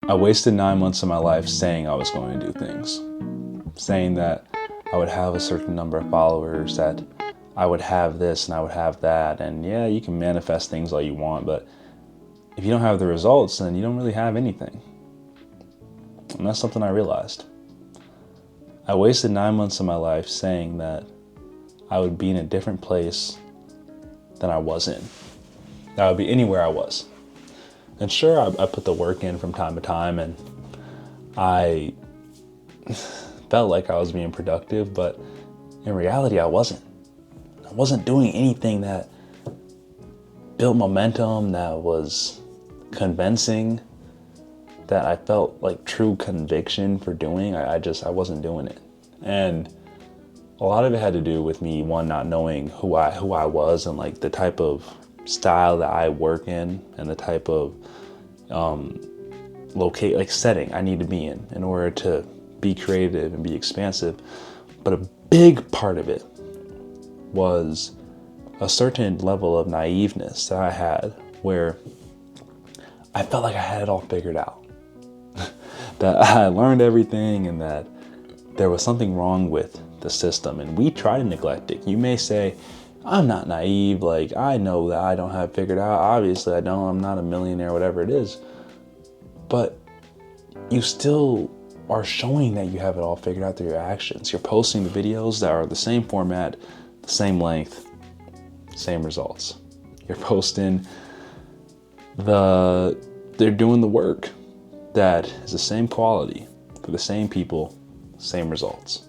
I wasted 9 months of my life saying I was going to do things, saying that I would have a certain number of followers, that I would have this and I would have that. And yeah, you can manifest things all you want, but if you don't have the results, then you don't really have anything. And that's something I realized. I wasted 9 months of my life saying that I would be in a different place than I was in. That I would be anywhere I was. And sure, I put the work in from time to time, and I felt like I was being productive, but in reality, I wasn't. I wasn't doing anything that built momentum, that was convincing, that I felt like true conviction for doing. I wasn't doing it. And a lot of it had to do with me, one, not knowing who I was and like the type of style that I work in and the type of setting I need to be in order to be creative and be expansive. But a big part of it was a certain level of naiveness that I had, where I felt like I had it all figured out, that I learned everything and that there was something wrong with the system, and we try to neglect it. You may say, I'm not naive, like I know that I don't have it figured out. Obviously I don't, I'm not a millionaire, whatever it is. But you still are showing that you have it all figured out through your actions. You're posting the videos that are the same format, the same length, same results. You're posting they're doing the work that is the same quality for the same people, same results.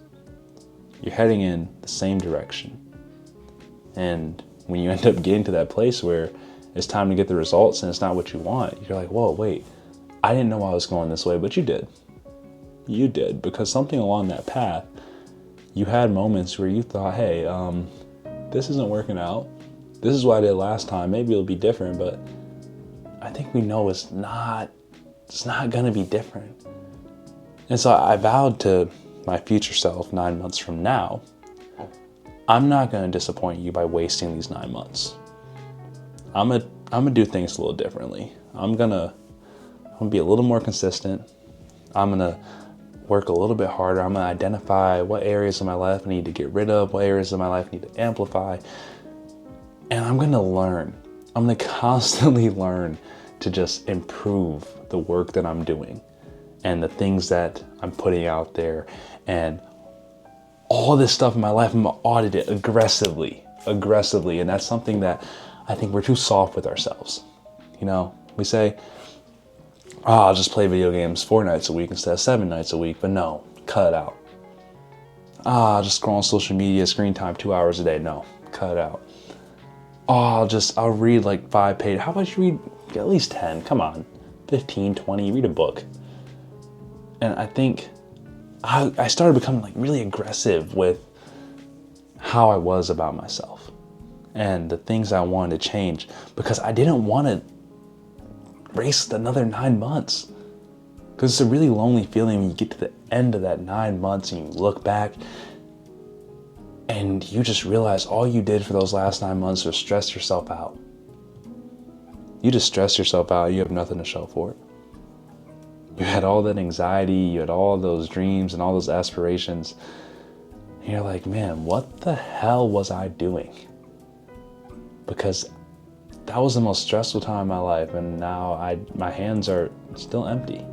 You're heading in the same direction. And when you end up getting to that place where it's time to get the results and it's not what you want, you're like, whoa, wait, I didn't know I was going this way, but you did. You did, because something along that path, you had moments where you thought, hey, this isn't working out. This is what I did last time. Maybe it'll be different, but I think we know it's not gonna be different. And so I vowed to my future self 9 months from now, I'm not gonna disappoint you by wasting these 9 months. I'm gonna do things a little differently. I'm gonna be a little more consistent. I'm gonna work a little bit harder. I'm gonna identify what areas of my life I need to get rid of, what areas of my life I need to amplify. And I'm gonna learn. I'm gonna constantly learn to just improve the work that I'm doing and the things that I'm putting out there, and all this stuff in my life. I'm gonna audit it aggressively. And that's something that I think we're too soft with ourselves. You know, we say, I'll just play video games 4 nights a week instead of 7 nights a week. But no, cut it out. I'll just scroll on social media, screen time 2 hours a day. No, cut it out. I'll read like 5 pages. How about you read at least 10? Come on, 15, 20, read a book. And I think I started becoming like really aggressive with how I was about myself and the things I wanted to change, because I didn't want to waste another 9 months. Because it's a really lonely feeling when you get to the end of that 9 months and you look back and you just realize all you did for those last 9 months was stress yourself out. You just stress yourself out. You have nothing to show for it. You had all that anxiety, you had all those dreams and all those aspirations. And you're like, man, what the hell was I doing? Because that was the most stressful time of my life, and now my hands are still empty.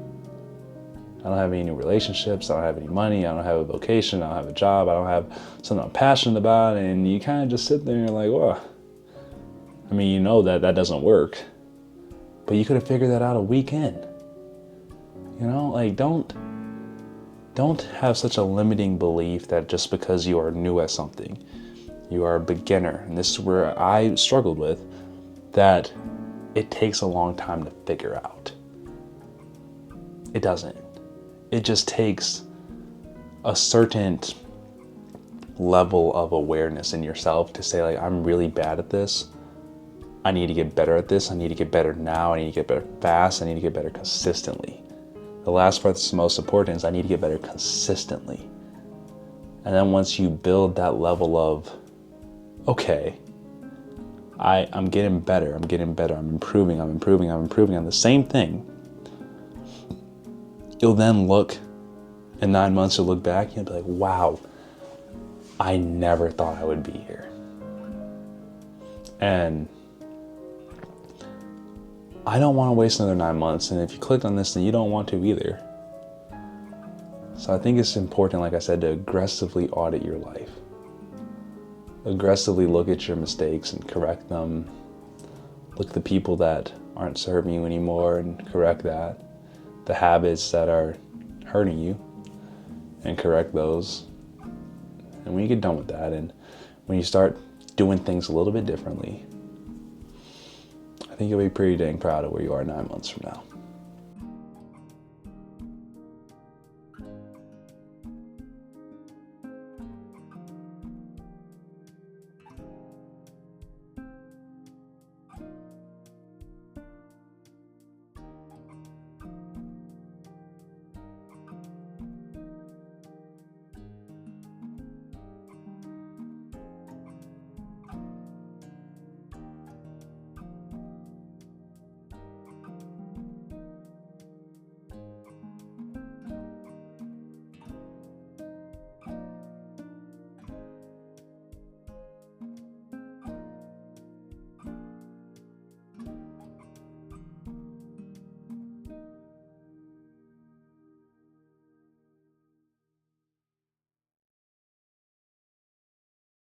I don't have any new relationships, I don't have any money, I don't have a vocation, I don't have a job, I don't have something I'm passionate about, and you kind of just sit there and you're like, well, I mean, you know that doesn't work, but you could have figured that out a week in. You know, like don't have such a limiting belief that just because you are new at something, you are a beginner, and this is where I struggled with, that it takes a long time to figure out. It doesn't. It just takes a certain level of awareness in yourself to say, like, I'm really bad at this. I need to get better at this. I need to get better now. I need to get better fast. I need to get better consistently. The last part that's the most important is I need to get better consistently. And then once you build that level of, okay, I'm getting better, I'm improving on the same thing, you'll then look in 9 months, you'll look back and you'll be like, wow, I never thought I would be here. And I don't want to waste another 9 months. And if you clicked on this, then you don't want to either. So I think it's important, like I said, to aggressively audit your life. Aggressively look at your mistakes and correct them. Look at the people that aren't serving you anymore and correct that. The habits that are hurting you and correct those. And when you get done with that, and when you start doing things a little bit differently, I think you'll be pretty dang proud of where you are 9 months from now.